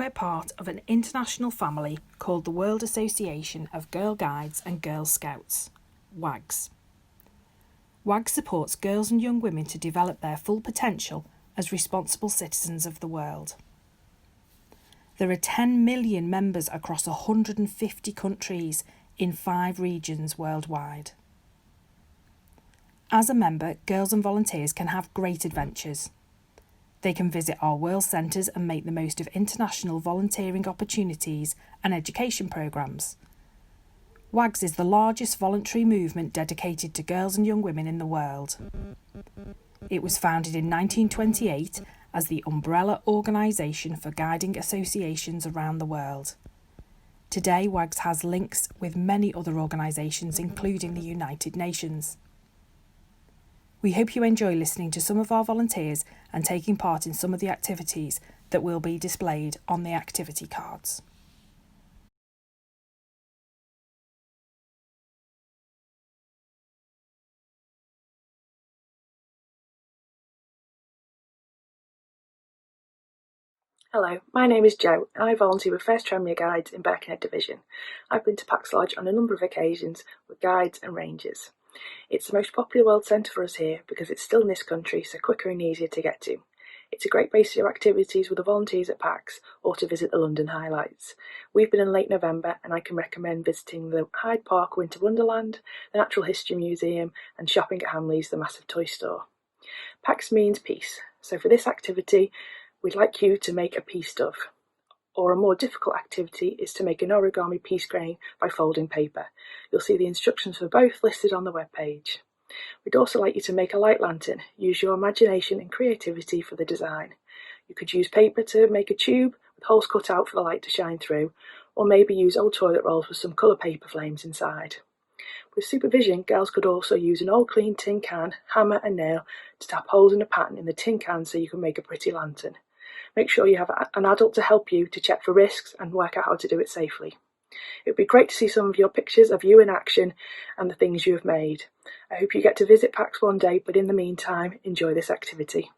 We're part of an international family called the World Association of Girl Guides and Girl Scouts, WAGGS. WAGGS supports girls and young women to develop their full potential as responsible citizens of the world. There are 10 million members across 150 countries in 5 regions worldwide. As a member, girls and volunteers can have great adventures. They can visit our World Centres and make the most of international volunteering opportunities and education programmes. WAGGS is the largest voluntary movement dedicated to girls and young women in the world. It was founded in 1928 as the umbrella organisation for guiding associations around the world. Today, WAGGS has links with many other organisations, including the United Nations. We hope you enjoy listening to some of our volunteers and taking part in some of the activities that will be displayed on the activity cards. Hello, my name is Jo and I volunteer with First Tranmere Guides in Birkenhead Division. I've been to Pax Lodge on a number of occasions with guides and rangers. It's the most popular world centre for us here because it's still in this country, so quicker and easier to get to. It's a great base to do activities with the volunteers at Pax or to visit the London highlights. We've been in late November and I can recommend visiting the Hyde Park Winter Wonderland, the Natural History Museum and shopping at Hamleys, the massive toy store. Pax means peace, so for this activity we'd like you to make a peace dove. Or a more difficult activity is to make an origami peace crane by folding paper. You'll see the instructions for both listed on the webpage. We'd also like you to make a light lantern. Use your imagination and creativity for the design. You could use paper to make a tube with holes cut out for the light to shine through, or maybe use old toilet rolls with some colour paper flames inside. With supervision, girls could also use an old clean tin can, hammer and nail to tap holes in a pattern in the tin can so you can make a pretty lantern. Make sure you have an adult to help you to check for risks and work out how to do it safely. It would be great to see some of your pictures of you in action and the things you have made. I hope you get to visit Pax one day, but in the meantime, enjoy this activity.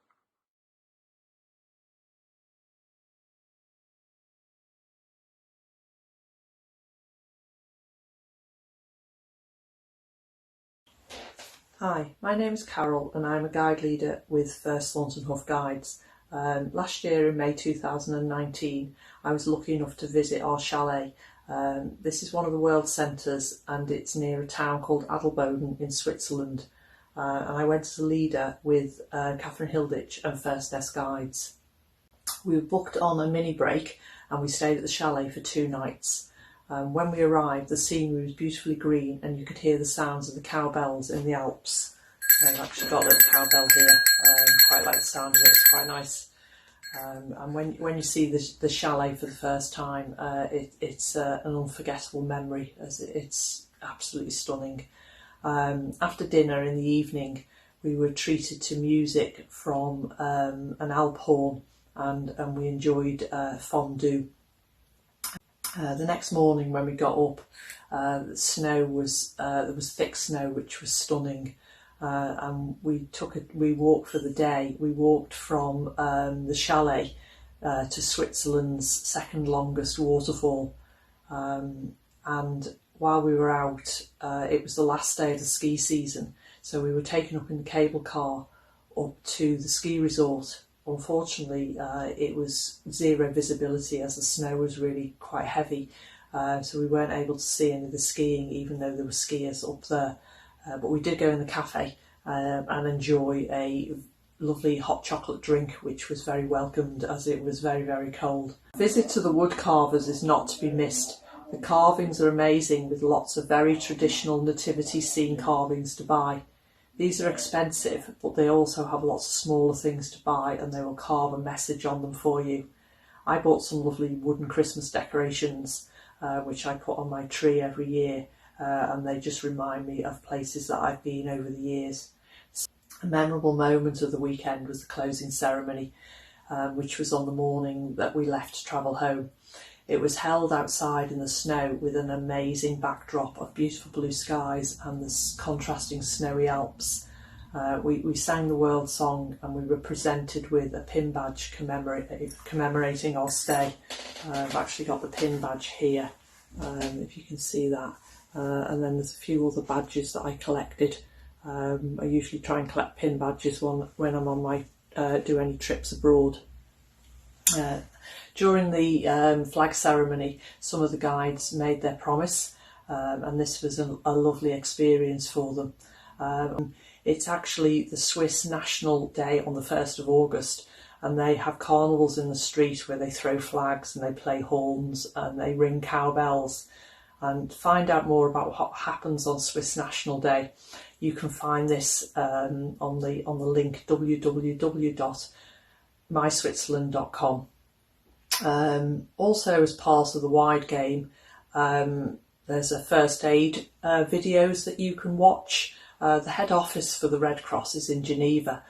Hi, my name is Carol and I'm a guide leader with First Launton Hove Guides. Last year in May 2019 I was lucky enough to visit our chalet. This is one of the world centres and it's near a town called Adelboden in Switzerland, and I went as a leader with Catherine Hilditch and First Nest Guides. We were booked on a mini break and we stayed at the chalet for 2 nights. When we arrived, the scenery was beautifully green and you could hear the sounds of the cowbells in the Alps. I've actually got a little cowbell here, quite like the sound of it, it's quite nice. And when you see the chalet for the first time, it's an unforgettable memory, as it's absolutely stunning. After dinner in the evening, we were treated to music from an Alp horn and we enjoyed fondue. The next morning when we got up, the snow was there was thick snow which was stunning, and we walked for the day. We walked from the chalet to Switzerland's second longest waterfall, and while we were out, it was the last day of the ski season, so we were taken up in the cable car up to the ski resort. Unfortunately, it was zero visibility as the snow was really quite heavy, so we weren't able to see any of the skiing even though there were skiers up there. But we did go in the cafe and enjoy a lovely hot chocolate drink, which was very welcomed as it was very, very cold. A visit to the wood carvers is not to be missed. The carvings are amazing with lots of very traditional nativity scene carvings to buy. These are expensive, but they also have lots of smaller things to buy and they will carve a message on them for you. I bought some lovely wooden Christmas decorations, which I put on my tree every year, and they just remind me of places that I've been over the years. A memorable moment of the weekend was the closing ceremony, which was on the morning that we left to travel home. It was held outside in the snow with an amazing backdrop of beautiful blue skies and the contrasting snowy Alps. We sang the world song, and we were presented with a pin badge commemorating our stay. I've actually got the pin badge here, if you can see that. And then there's a few other badges that I collected. I usually try and collect pin badges when I'm on my do any trips abroad. During the flag ceremony, some of the guides made their promise, and this was a lovely experience for them. It's actually the Swiss National Day on the 1st of August, and they have carnivals in the street where they throw flags and they play horns and they ring cowbells. And find out more about what happens on Swiss National Day, you can find this on the link www.myswitzerland.com. Also, as part of the wide game, there's a first aid videos that you can watch. The head office for the Red Cross is in Geneva,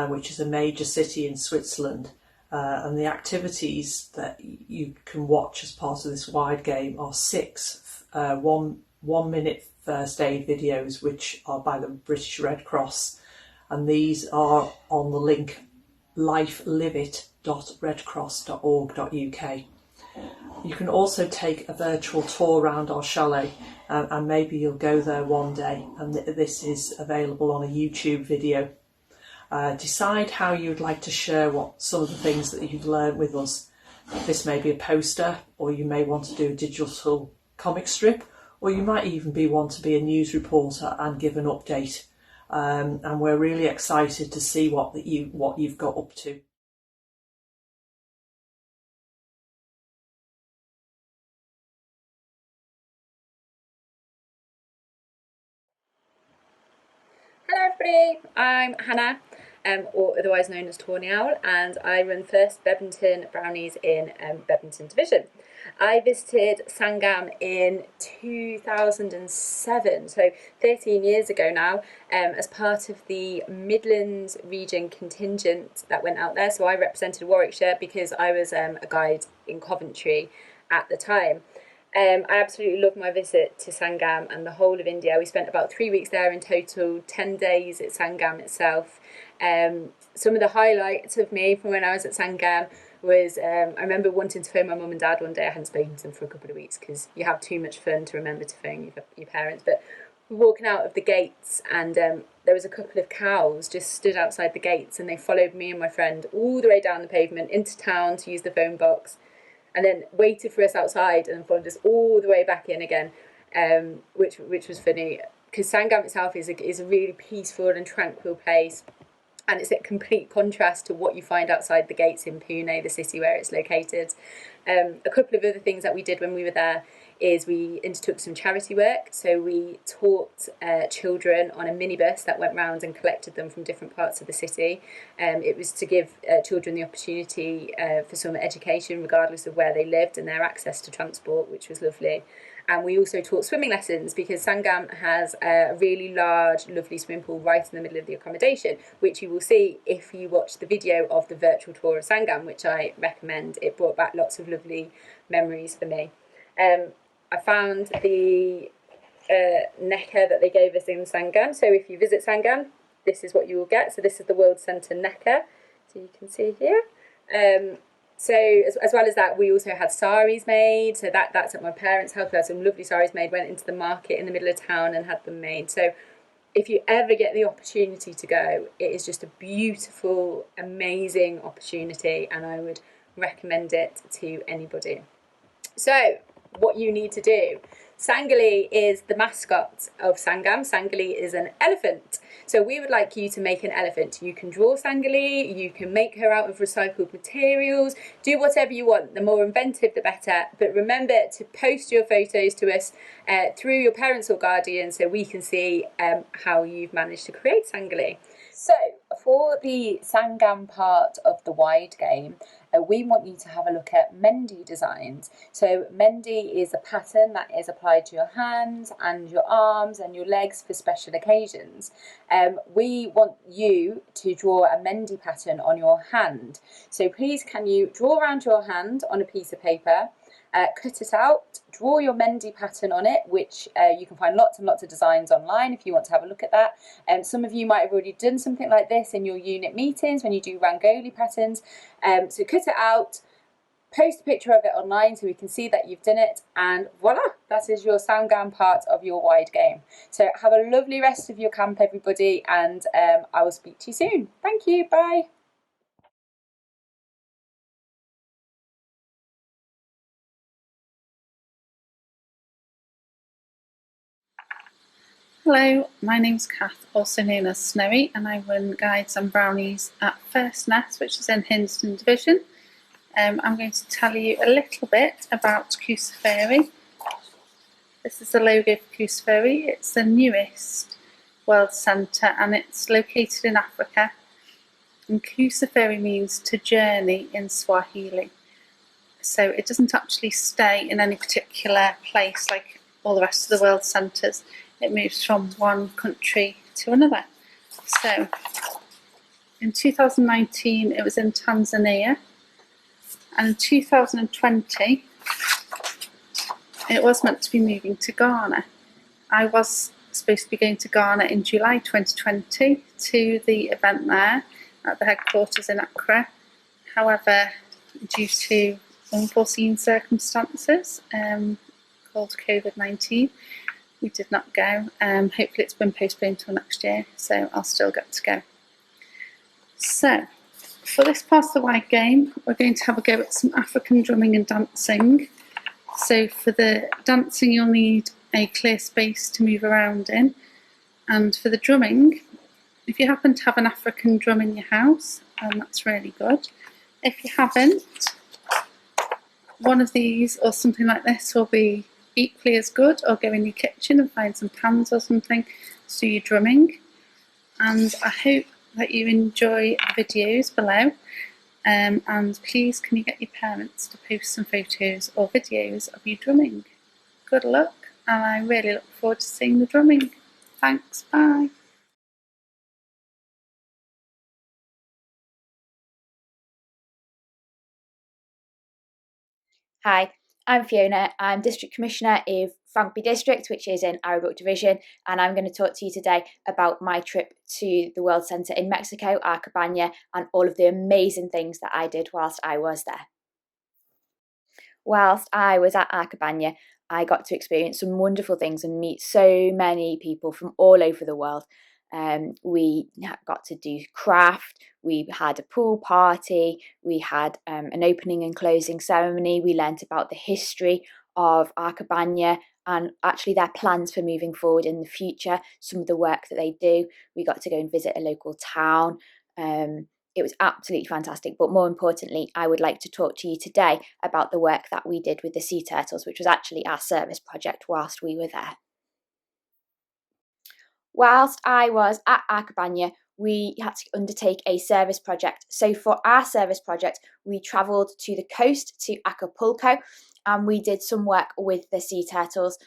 which is a major city in Switzerland. And the activities that you can watch as part of this wide game are 6 1-minute first aid videos, which are by the British Red Cross, and these are on the link lifeliveit.redcross.org.uk. You can also take a virtual tour around our chalet, and maybe you'll go there one day, and this is available on a YouTube video. Decide how you'd like to share some of the things that you've learned with us. This may be a poster, or you may want to do a digital comic strip, or you might even want to be a news reporter and give an update. And we're really excited to see what you've got up to. Hello everybody, I'm Hannah, or otherwise known as Tawny Owl, and I run First Bedmonton Brownies in Bedmonton Division. I visited Sangam in 2007, so 13 years ago now, as part of the Midlands region contingent that went out there. So I represented Warwickshire because I was a guide in Coventry at the time. I absolutely loved my visit to Sangam and the whole of India. We spent about 3 weeks there in total, 10 days at Sangam itself. Some of the highlights of me from when I was at Sangam was I remember wanting to phone my mum and dad one day. I hadn't spoken to them for a couple of weeks because you have too much fun to remember to phone your parents. But we were walking out of the gates, and there was a couple of cows just stood outside the gates, and they followed me and my friend all the way down the pavement into town to use the phone box, and then waited for us outside and followed us all the way back in again, which was funny because Sangam itself is a really peaceful and tranquil place. And it's a complete contrast to what you find outside the gates in Pune, the city where it's located. A couple of other things that we did when we were there is we undertook some charity work. So we taught children on a minibus that went round and collected them from different parts of the city. It was to give children the opportunity for some education regardless of where they lived and their access to transport, which was lovely. And we also taught swimming lessons because Sangam has a really large, lovely swimming pool right in the middle of the accommodation, which you will see if you watch the video of the virtual tour of Sangam, which I recommend. It brought back lots of lovely memories for me. I found the necker that they gave us in Sangam. So if you visit Sangam, this is what you will get. So this is the World Centre necker. So you can see here. So as well as that, we also had saris made. So that's at my parents' house. We had some lovely saris made, went into the market in the middle of town and had them made. So if you ever get the opportunity to go, it is just a beautiful, amazing opportunity, and I would recommend it to anybody. So what you need to do. Sangali is the mascot of Sangam. Sangali is an elephant. So we would like you to make an elephant. You can draw Sangali, you can make her out of recycled materials, do whatever you want. The more inventive, the better. But remember to post your photos to us through your parents or guardians so we can see how you've managed to create Sangali. So for the Sangam part of the wide game, we want you to have a look at Mendi designs. So Mendi is a pattern that is applied to your hands and your arms and your legs for special occasions. We want you to draw a Mendi pattern on your hand. So please can you draw around your hand on a piece of paper, cut it out, draw your Mendy pattern on it, which you can find lots and lots of designs online if you want to have a look at that. Some of you might have already done something like this in your unit meetings when you do Rangoli patterns. So cut it out, post a picture of it online so we can see that you've done it, and voila, that is your Sangam part of your wide game. So have a lovely rest of your camp, everybody, and I will speak to you soon. Thank you, bye. Hello, my name's Kath, also known as Snowy, and I run Guides and Brownies at First Nest, which is in Hindon Division. I'm going to tell you a little bit about Kusaferi. This is the logo for Kusaferi. It's the newest World Centre and it's located in Africa. And Kusaferi means to journey in Swahili. So it doesn't actually stay in any particular place like all the rest of the World Centres. It moves from one country to another. So in 2019 it was in Tanzania, and in 2020 it was meant to be moving to Ghana. I was supposed to be going to Ghana in July 2020 to the event there at the headquarters in Accra. However, due to unforeseen circumstances called COVID-19, we did not go. Hopefully it's been postponed till next year, so I'll still get to go. So, for this part of the WAGGGS game, we're going to have a go at some African drumming and dancing. So for the dancing, you'll need a clear space to move around in. And for the drumming, if you happen to have an African drum in your house, that's really good. If you haven't, one of these or something like this will be equally as good, or go in your kitchen and find some pans or something to do your drumming. And I hope that you enjoy the videos below, and please can you get your parents to post some photos or videos of you drumming. Good luck, and I really look forward to seeing the drumming. Thanks, bye. Hi, I'm Fiona. I'm District Commissioner of Frankby District, which is in Arrowbrook Division, and I'm going to talk to you today about my trip to the World Centre in Mexico, Cabanya, and all of the amazing things that I did whilst I was there. Whilst I was at Cabanya, I got to experience some wonderful things and meet so many people from all over the world. We got to do craft, we had a pool party, we had an opening and closing ceremony, we learnt about the history of Cabanya and actually their plans for moving forward in the future, some of the work that they do. We got to go and visit a local town. It was absolutely fantastic, but more importantly, I would like to talk to you today about the work that we did with the sea turtles, which was actually our service project whilst we were there. Whilst I was at Cabanya, we had to undertake a service project. So for our service project, we travelled to the coast to Acapulco and we did some work with the sea turtles.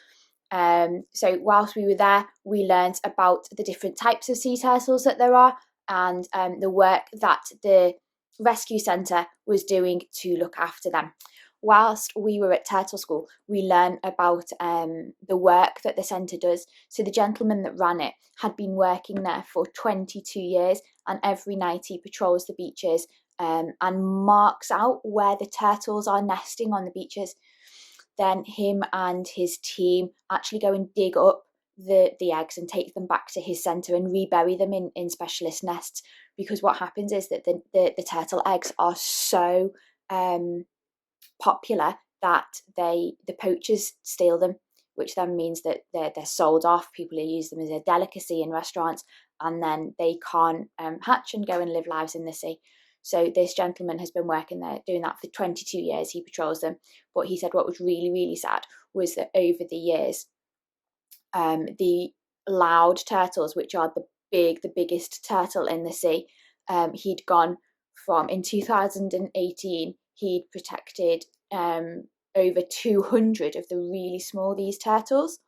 So whilst we were there, we learned about the different types of sea turtles that there are and the work that the rescue centre was doing to look after them. Whilst we were at Turtle School, we learned about the work that the centre does. So the gentleman that ran it had been working there for 22 years, and every night he patrols the beaches and marks out where the turtles are nesting on the beaches. Then him and his team actually go and dig up the eggs and take them back to his centre and rebury them in specialist nests, because what happens is that the turtle eggs are so popular that the poachers steal them, which then means that they're sold off. People use them as a delicacy in restaurants, and then they can't hatch and go and live lives in the sea. So this gentleman has been working there doing that for 22 years. He patrols them, but he said what was really, really sad was that over the years, the loud turtles, which are the biggest turtle in the sea, he'd gone from, in 2018, he'd protected over 200 of the really small these turtles.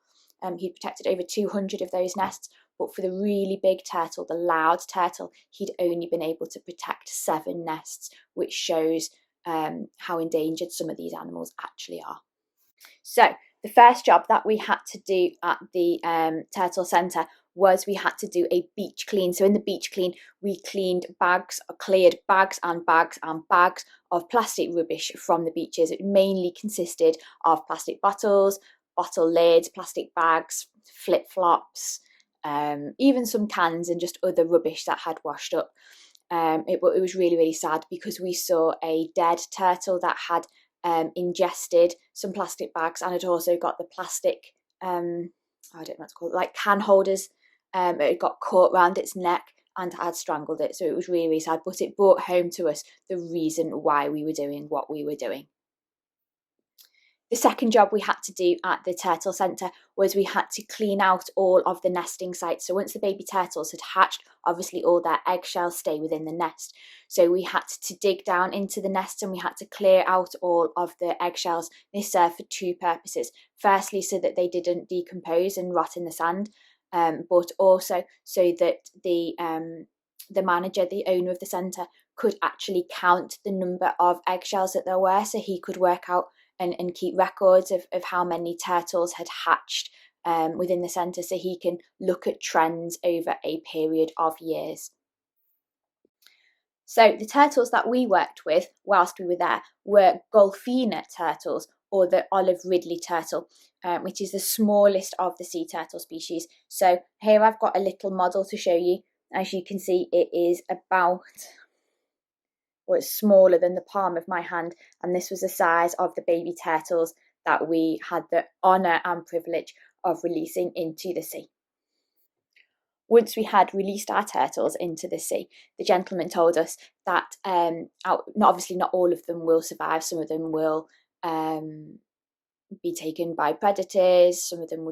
He'd protected over 200 of those nests, but for the really big turtle, the loud turtle, he'd only been able to protect 7 nests, which shows how endangered some of these animals actually are. So the first job that we had to do at the Turtle Centre was we had to do a beach clean. So in the beach clean, we cleared bags and bags and bags of plastic rubbish from the beaches. It mainly consisted of plastic bottles, bottle lids, plastic bags, flip-flops, even some cans and just other rubbish that had washed up. It was really, really sad because we saw a dead turtle that had ingested some plastic bags and had also got the plastic, I don't know what to call it, like can holders. It got caught around its neck and had strangled it. So it was really, really sad, but it brought home to us the reason why we were doing what we were doing. The second job we had to do at the Turtle Centre was we had to clean out all of the nesting sites. So once the baby turtles had hatched, obviously all their eggshells stay within the nest. So we had to dig down into the nest and we had to clear out all of the eggshells. This served for two purposes. Firstly, so that they didn't decompose and rot in the sand, but also so that the manager, the owner of the centre, could actually count the number of eggshells that there were, so he could work out and keep records of how many turtles had hatched within the centre, so he can look at trends over a period of years. So the turtles that we worked with whilst we were there were Golfina turtles, or the olive ridley turtle, which is the smallest of the sea turtle species. So here I've got a little model to show you. As you can see, it is about, well, it's smaller than the palm of my hand, and this was the size of the baby turtles that we had the honour and privilege of releasing into the sea. Once we had released our turtles into the sea, the gentleman told us that obviously not all of them will survive. Some of them will be taken by predators. Some of them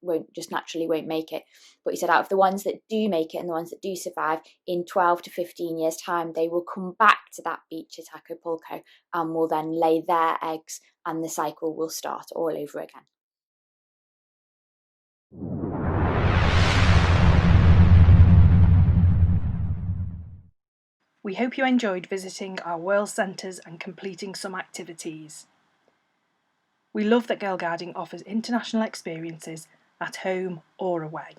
won't naturally make it. But he said out of the ones that do make it and the ones that do survive, in 12 to 15 years' time, they will come back to that beach at Acapulco and will then lay their eggs, and the cycle will start all over again. We hope you enjoyed visiting our World Centres and completing some activities. We love that Girl Guiding offers international experiences at home or away.